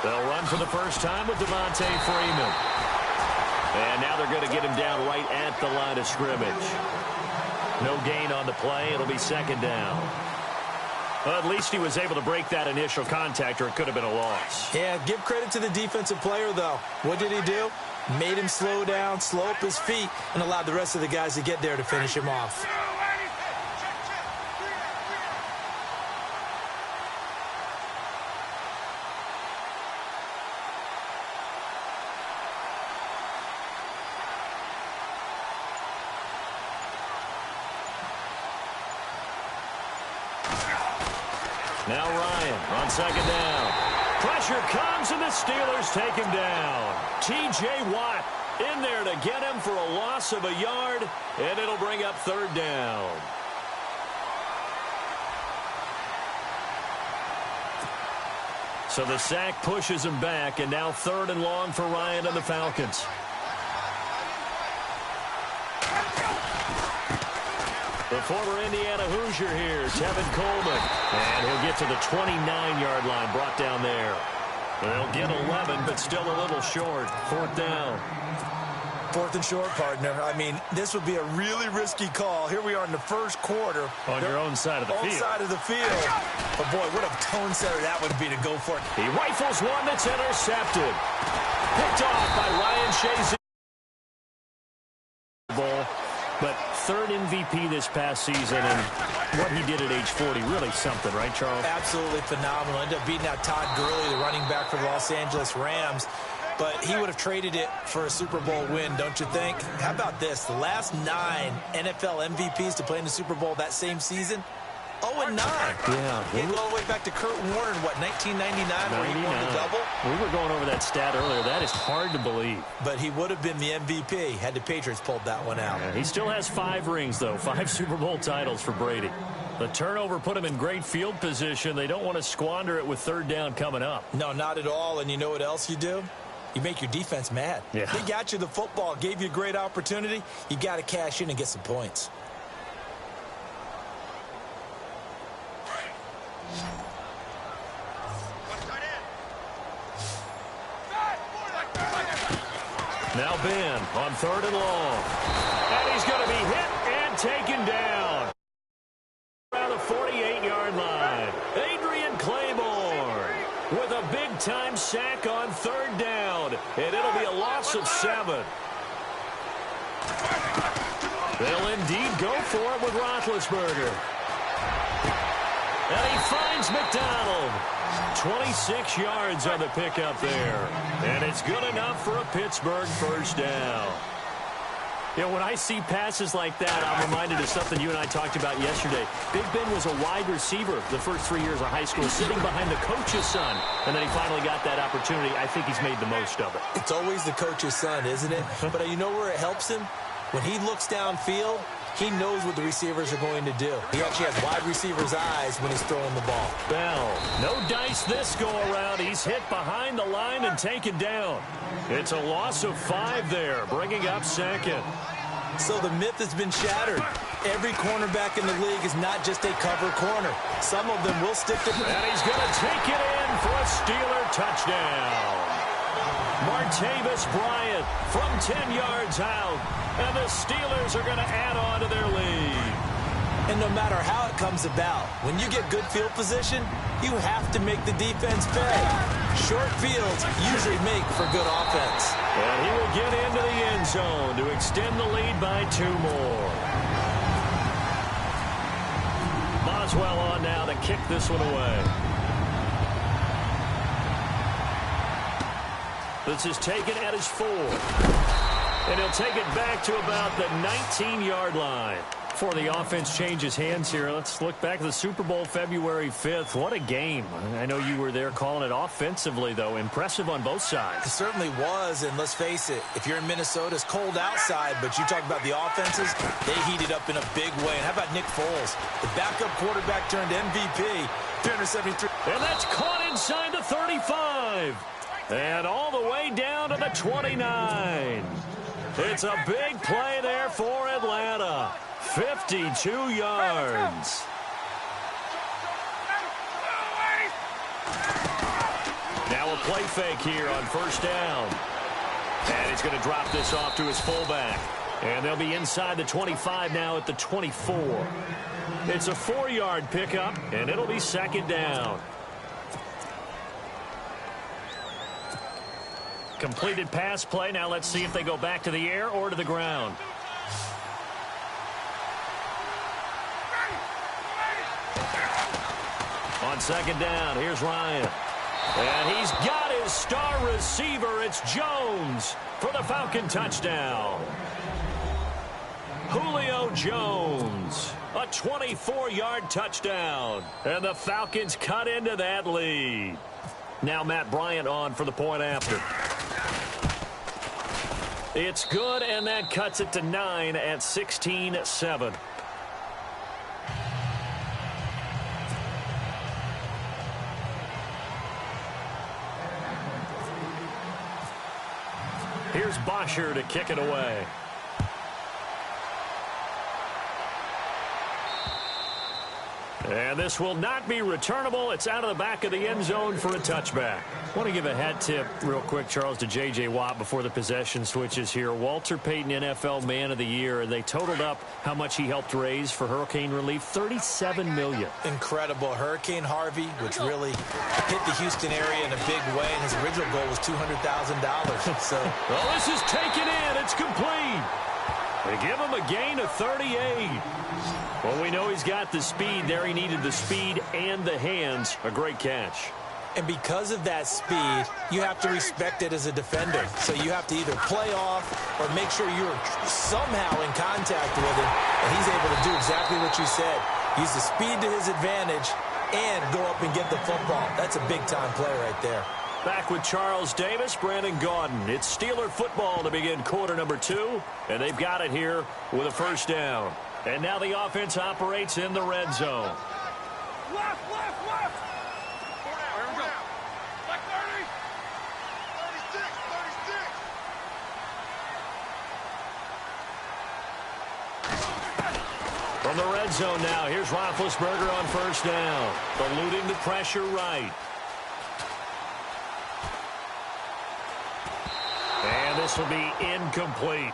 They'll run for the first time with Devontae Freeman. And now they're going to get him down right at the line of scrimmage. No gain on the play. It'll be second down. Well, at least he was able to break that initial contact, or it could have been a loss. Yeah, give credit to the defensive player, though. What did he do? Made him slow down, slow up his feet, and allowed the rest of the guys to get there to finish him off. Now Ryan on second down. Pressure comes, and the Steelers take him down. T.J. Watt in there to get him for a loss of a yard, and it'll bring up third down. So the sack pushes him back, and now third and long for Ryan and the Falcons. The former Indiana Hoosier here, Tevin Coleman. And he'll get to the 29-yard line, brought down there. They'll get 11, but still a little short. Fourth down. Fourth and short, partner. I mean, this would be a really risky call. Here we are in the first quarter. On your own side of the field. Own side of the field. But, boy, what a tone setter that would be to go for it. He rifles one that's intercepted. Picked off by Ryan Shazier. But third MVP this past season, and what he did at age 40, really something, right, Charles? Absolutely phenomenal. Ended up beating out Todd Gurley, the running back for the Los Angeles Rams. But he would have traded it for a Super Bowl win, don't you think? How about this? The last 9 NFL MVPs to play in the Super Bowl that same season, 0-9. Yeah. He go all the way back to Kurt Warner in, what, 1999, where he won the double? We were going over that stat earlier. That is hard to believe. But he would have been the MVP had the Patriots pulled that one out. Yeah, he still has 5 rings, though. 5 Super Bowl titles for Brady. The turnover put him in great field position. They don't want to squander it with third down coming up. No, not at all. And you know what else you do? You make your defense mad. Yeah. They got you the football, gave you a great opportunity. You got to cash in and get some points. Now Ben on third and long. And he's going to be hit and taken down. Around the 48-yard line. Adrian Claiborne with a big-time sack on third down. And it'll be a loss of 7. They'll indeed go for it with Roethlisberger. And he finds McDonald. 26 yards on the pickup there. And it's good enough for a Pittsburgh first down. You know, when I see passes like that, I'm reminded of something you and I talked about yesterday. Big Ben was a wide receiver the first 3 years of high school, sitting behind the coach's son. And then he finally got that opportunity. I think he's made the most of it. It's always the coach's son, isn't it? But you know where it helps him? When he looks downfield, he knows what the receivers are going to do. He actually has wide receivers' eyes when he's throwing the ball. Bell, no dice this go-around. He's hit behind the line and taken down. It's a loss of 5 there, bringing up second. So the myth has been shattered. Every cornerback in the league is not just a cover corner. Some of them will stick to... And he's going to take it in for a Steeler touchdown. Martavis Bryant from 10 yards out. And the Steelers are going to add on to their lead. And no matter how it comes about, when you get good field position, you have to make the defense pay. Short fields usually make for good offense. And he will get into the end zone to extend the lead by 2 more. Boswell on now to kick this one away. This is taken at his 4. And he'll take it back to about the 19-yard line. Before the offense changes hands here, let's look back at the Super Bowl February 5th. What a game. I know you were there calling it offensively, though. Impressive on both sides. It certainly was, and let's face it, if you're in Minnesota, it's cold outside, but you talk about the offenses, they heated up in a big way. And how about Nick Foles? The backup quarterback turned MVP, 373. And that's caught inside the 35. And all the way down to the 29. It's a big play there for Atlanta. 52 yards. Now a play fake here on first down. And he's going to drop this off to his fullback. And they'll be inside the 25 now at the 24. It's a 4-yard pickup, and it'll be second down. Completed pass play. Now let's see if they go back to the air or to the ground. On second down, here's Ryan. And he's got his star receiver. It's Jones for the Falcon touchdown. Julio Jones, a 24-yard touchdown. And the Falcons cut into that lead. Now Matt Bryant on for the point after. It's good, and that cuts it to 9 at 16-7. Here's Bosher to kick it away. And this will not be returnable. It's out of the back of the end zone for a touchback. I want to give a hat tip real quick, Charles, to J.J. Watt before the possession switches here. Walter Payton, NFL Man of the Year, and they totaled up how much he helped raise for hurricane relief, $37 million. Incredible. Hurricane Harvey, which really hit the Houston area in a big way, and his original goal was $200,000. So, well, this is taken in. It's complete. They give him a gain of 38. Well, we know he's got the speed there. He needed the speed and the hands. A great catch. And because of that speed, you have to respect it as a defender. So you have to either play off or make sure you're somehow in contact with him. And he's able to do exactly what you said. Use the speed to his advantage and go up and get the football. That's a big-time play right there. Back with Charles Davis, Brandon Gaudin. It's Steeler football to begin quarter number 2. And they've got it here with a first down. And now the offense operates in the red zone. Left, left, left. Here we go. Like 30. 36, 36. From the red zone now, here's Roethlisberger on first down. Eluding the pressure right. And this will be incomplete.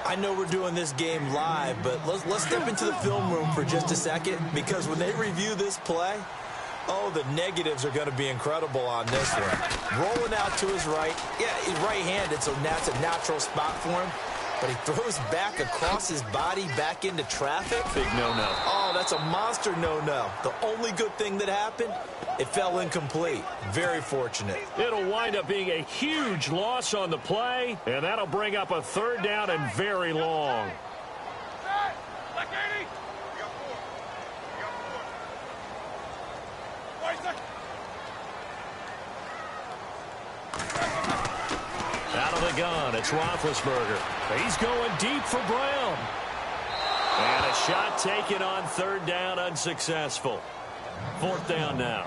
I know we're doing this game live, but let's step into the film room for just a second, because when they review this play, oh, the negatives are going to be incredible on this one. Rolling out to his right. Yeah, he's right-handed, so that's a natural spot for him. But he throws back across his body back into traffic. Big no-no. Oh, that's a monster no-no. The only good thing that happened, it fell incomplete. Very fortunate. It'll wind up being a huge loss on the play, and that'll bring up a third down and very long. Like 80. We got 4. We got 4. Wait a second. Out of the gun, it's Roethlisberger. He's going deep for Brown. And a shot taken on third down, unsuccessful. Fourth down now.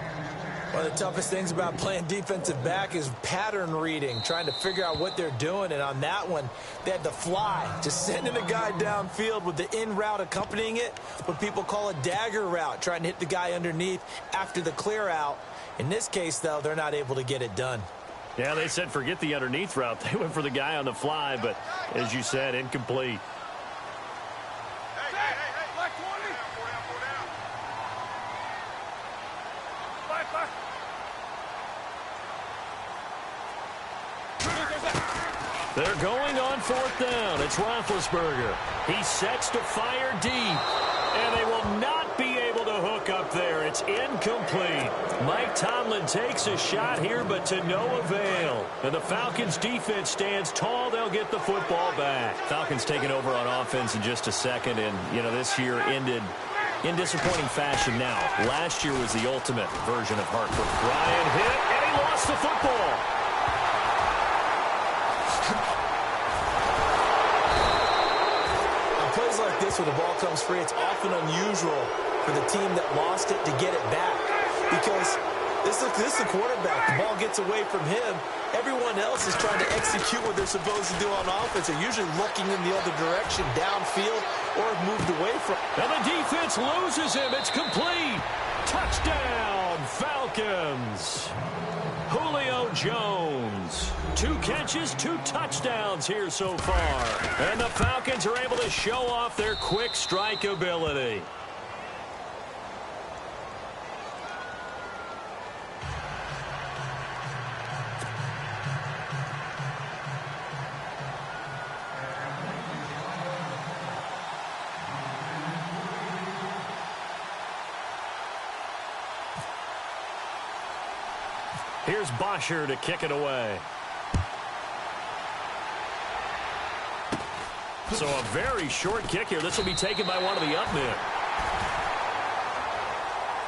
One of the toughest things about playing defensive back is pattern reading, trying to figure out what they're doing. And on that one, they had to fly, just sending a guy downfield with the in route accompanying it, what people call a dagger route, trying to hit the guy underneath after the clear out. In this case, though, they're not able to get it done. Yeah, they said forget the underneath route. They went for the guy on the fly, but as you said, incomplete. Hey, like 20. 4 down. Back. They're going on fourth down. It's Roethlisberger. He sets to fire deep, and they will not be able to hook up there. It's incomplete. Mike Tomlin takes a shot here, but to no avail. And the Falcons' defense stands tall. They'll get the football back. Falcons taking over on offense in just a second, and, you know, this year ended in disappointing fashion now. Last year was the ultimate version of Hartford. Ryan hit, and he lost the football. On plays like this where the ball comes free, it's often unusual for the team that lost it to get it back, because this is the quarterback. The ball gets away from him. Everyone else is trying to execute what they're supposed to do on offense. They're usually looking in the other direction, downfield, or have moved away from. And the defense loses him. It's complete. Touchdown, Falcons. Julio Jones. 2 catches, 2 touchdowns here so far. And the Falcons are able to show off their quick strike ability. Here's Bosher to kick it away. So a very short kick here. This will be taken by one of the up men.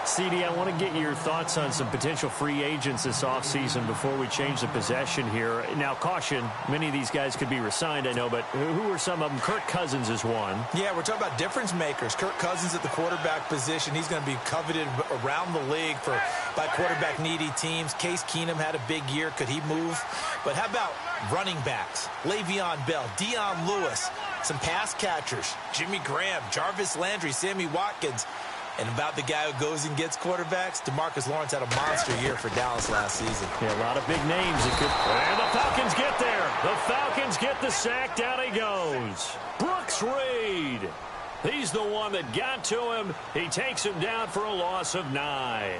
CD, I want to get your thoughts on some potential free agents this offseason before we change the possession here. Now, caution, many of these guys could be re-signed, I know, but who are some of them? Kirk Cousins is one. Yeah, we're talking about difference makers. Kirk Cousins at the quarterback position. He's going to be coveted around the league by quarterback-needy teams. Case Keenum had a big year. Could he move? But how about running backs? Le'Veon Bell, Dion Lewis, some pass catchers, Jimmy Graham, Jarvis Landry, Sammy Watkins. And about the guy who goes and gets quarterbacks, DeMarcus Lawrence had a monster year for Dallas last season. Yeah, a lot of big names. And the Falcons get there. The Falcons get the sack. Down he goes. Brooks Reed. He's the one that got to him. He takes him down for a loss of 9.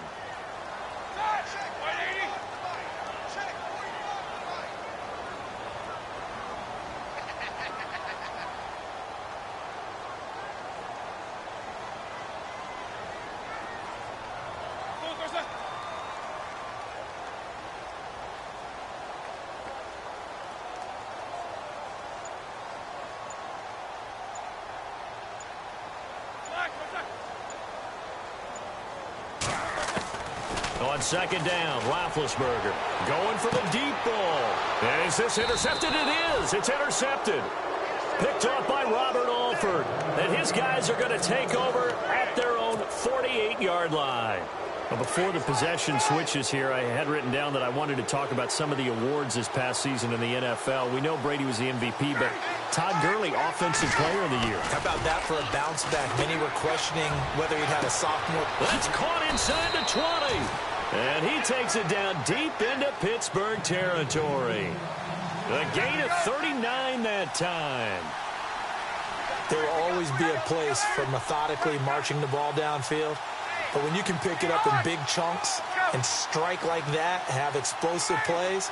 On second down, Roethlisberger going for the deep ball. And is this intercepted? It is. It's intercepted. Picked off by Robert Alford. And his guys are going to take over at their own 48-yard line. Well, before the possession switches here, I had written down that I wanted to talk about some of the awards this past season in the NFL. We know Brady was the MVP, but Todd Gurley, Offensive Player of the Year. How about that for a bounce back? Many were questioning whether he'd had a sophomore. That's caught inside the 20. And he takes it down deep into Pittsburgh territory. A gain of 39 that time. There will always be a place for methodically marching the ball downfield. But when you can pick it up in big chunks and strike like that, have explosive plays,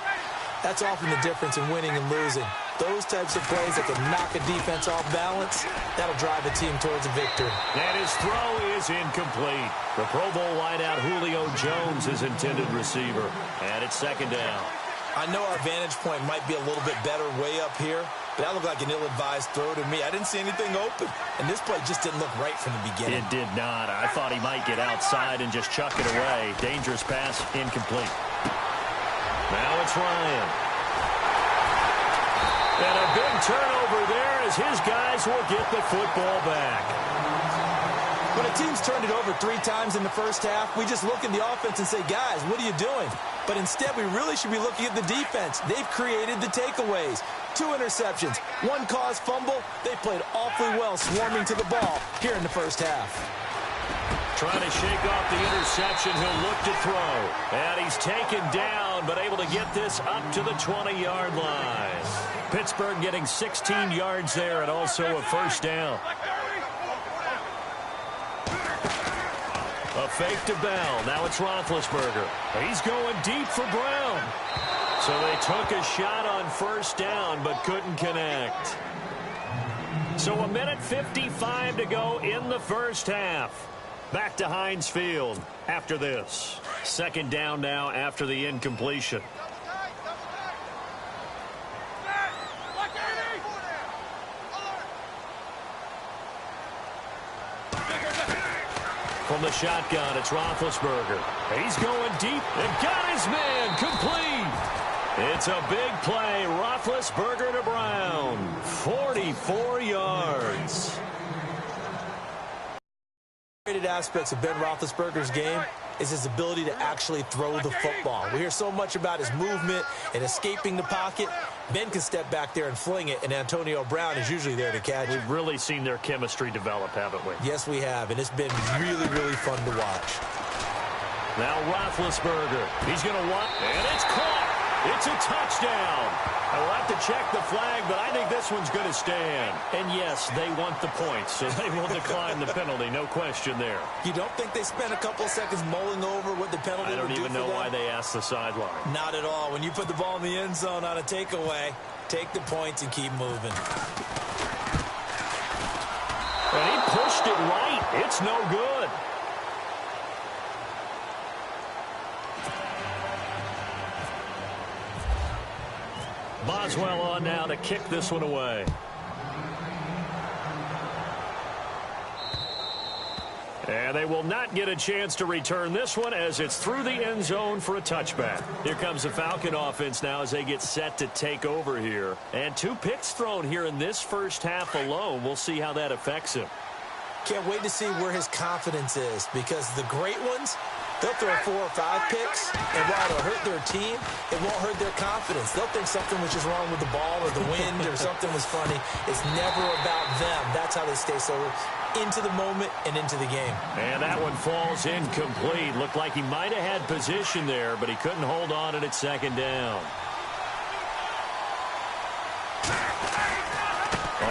that's often the difference in winning and losing. Those types of plays that can knock a defense off balance, that'll drive a team towards a victory. And his throw is incomplete. The Pro Bowl wideout Julio Jones is intended receiver. And it's second down. I know our vantage point might be a little bit better way up here, but that looked like an ill-advised throw to me. I didn't see anything open, and this play just didn't look right from the beginning. It did not. I thought he might get outside and just chuck it away. Dangerous pass, incomplete. Now it's Ryan. And a big turnover there as his guys will get the football back. When a team's turned it over 3 times in the first half, we just look at the offense and say, guys, what are you doing? But instead, we really should be looking at the defense. They've created the takeaways. 2 interceptions, 1 caused fumble. They played awfully well swarming to the ball here in the first half. Trying to shake off the interception. He'll look to throw. And he's taken down, but able to get this up to the 20-yard line. Pittsburgh getting 16 yards there and also a first down. A fake to Bell. Now it's Roethlisberger. He's going deep for Brown. So they took a shot on first down but couldn't connect. So 1:55 to go in the first half. Back to Heinz Field after this. Second down now after the incompletion. From the shotgun, it's Roethlisberger. He's going deep and got his man complete. It's a big play. Roethlisberger to Brown. 44 yards. Aspects of Ben Roethlisberger's game is his ability to actually throw the football. We hear so much about his movement and escaping the pocket. Ben can step back there and fling it, and Antonio Brown is usually there to catch it. We've really seen their chemistry develop, haven't we? Yes, we have, and it's been really, really fun to watch. Now Roethlisberger. He's going to want, and it's caught. It's a touchdown. I will have to check the flag, but I think this one's going to stand. And yes, they want the points, so they will decline the penalty. No question there. You don't think they spent a couple of seconds mulling over what the penalty would do for them? I don't even know why they asked the sideline. Not at all. When you put the ball in the end zone on a takeaway, take the points and keep moving. And he pushed it right. It's no good. Boswell on now to kick this one away. And they will not get a chance to return this one as it's through the end zone for a touchback. Here comes the Falcon offense now as they get set to take over here. And 2 picks thrown here in this first half alone. We'll see how that affects him. Can't wait to see where his confidence is, because the great ones, they'll throw 4 or 5 picks, and while it'll hurt their team, it won't hurt their confidence. They'll think something was just wrong with the ball or the wind or something was funny. It's never about them. That's how they stay so into the moment and into the game. And that one falls incomplete. Looked like he might have had position there, but he couldn't hold on at second down.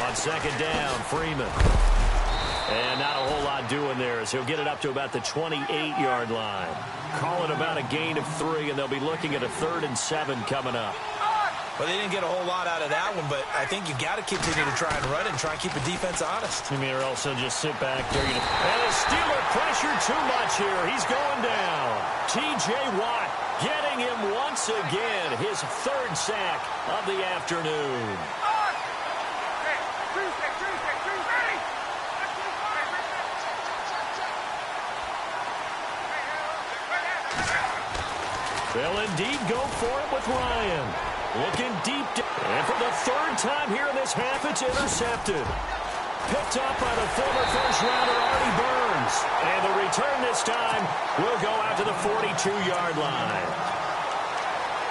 On second down, Freeman. And not a whole lot doing there as he'll get it up to about the 28-yard line. Call it about a gain of 3, and they'll be looking at a 3rd and 7 coming up. Well, they didn't get a whole lot out of that one, but I think you got to continue to try and run it and try and keep the defense honest. You mean, or also just sit back there. And the Steeler pressure too much here. He's going down. T.J. Watt getting him once again. His 3rd sack of the afternoon. They'll indeed go for it with Ryan. Looking deep. And for the 3rd time here in this half, it's intercepted. Picked up by the former first-rounder Artie Burns. And the return this time will go out to the 42-yard line.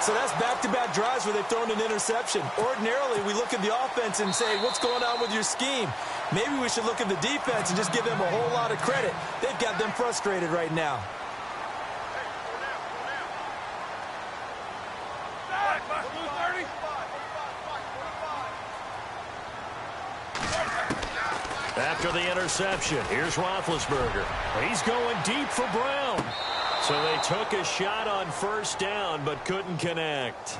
So that's back-to-back drives where they've thrown an interception. Ordinarily, we look at the offense and say, what's going on with your scheme? Maybe we should look at the defense and just give them a whole lot of credit. They've got them frustrated right now. After the interception, here's Roethlisberger. He's going deep for Brown. So they took a shot on 1st down, but couldn't connect.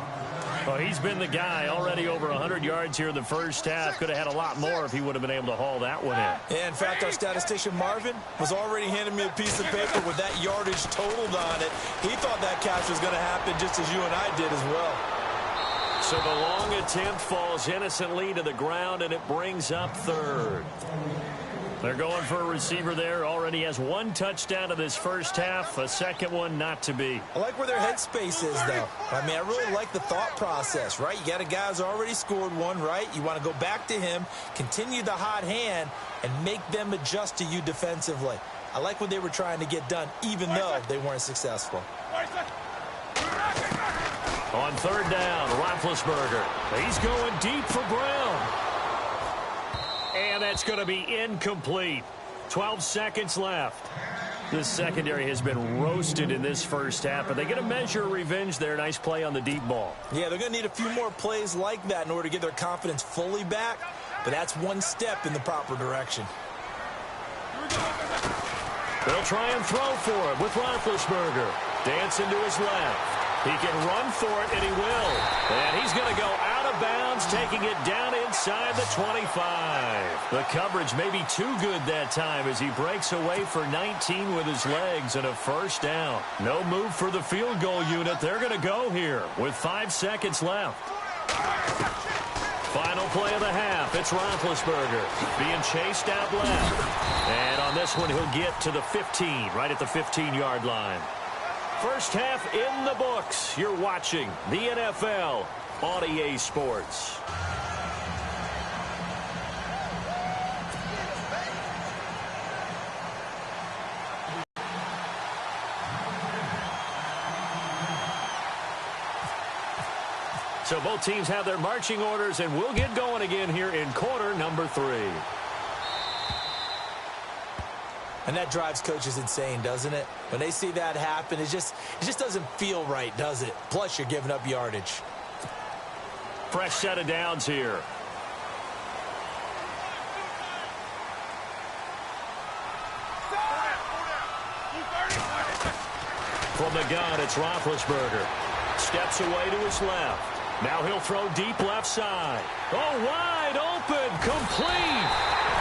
Well, he's been the guy already over 100 yards here in the first half. Could have had a lot more if he would have been able to haul that one in. Yeah, in fact, our statistician Marvin was already handing me a piece of paper with that yardage totaled on it. He thought that catch was going to happen just as you and I did as well. So the long attempt falls innocently to the ground, and it brings up 3rd. They're going for a receiver there. Already has 1 touchdown in this first half. A 2nd one not to be. I like where their headspace is, though. I mean, I really like the thought process, right? You got a guy who's already scored 1, right? You want to go back to him, continue the hot hand, and make them adjust to you defensively. I like what they were trying to get done, even though they weren't successful. On 3rd down, Roethlisberger. He's going deep for Brown. And that's going to be incomplete. 12 seconds left. This secondary has been roasted in this first half, but they get a measure of revenge there. Nice play on the deep ball. Yeah, they're going to need a few more plays like that in order to get their confidence fully back, but that's 1 step in the proper direction. They'll try and throw for it with Roethlisberger. Dancing to his left. He can run for it, and he will. And he's going to go out of bounds, taking it down inside the 25. The coverage may be too good that time as he breaks away for 19 with his legs and a 1st down. No move for the field goal unit. They're going to go here with 5 seconds left. Final play of the half. It's Roethlisberger being chased out left. And on this one, he'll get to the 15, right at the 15-yard line. First half in the books. You're watching the NFL on EA Sports. So both teams have their marching orders, and we'll get going again here in quarter number 3. And that drives coaches insane, doesn't it? When they see that happen, it just doesn't feel right, does it? Plus, you're giving up yardage. Fresh set of downs here. From the gun, it's Roethlisberger. Steps away to his left. Now he'll throw deep left side. Oh, wide open, complete.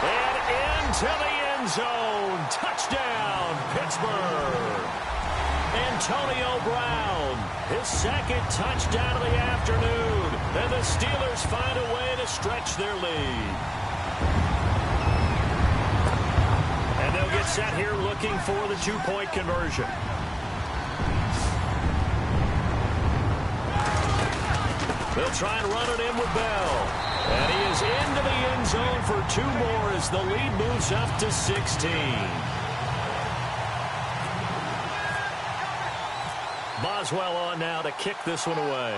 And into the end zone. Touchdown, Pittsburgh. Antonio Brown, his second touchdown of the afternoon. And the Steelers find a way to stretch their lead. And they'll get set here looking for the two-point conversion. They'll try and run it in with Bell. And he is into the end zone for 2 more as the lead moves up to 16. Boswell on now to kick this one away.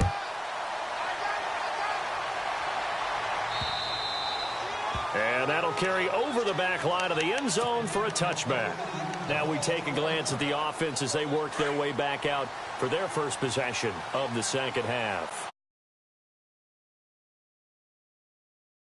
And that'll carry over the back line of the end zone for a touchback. Now we take a glance at the offense as they work their way back out for their first possession of the second half.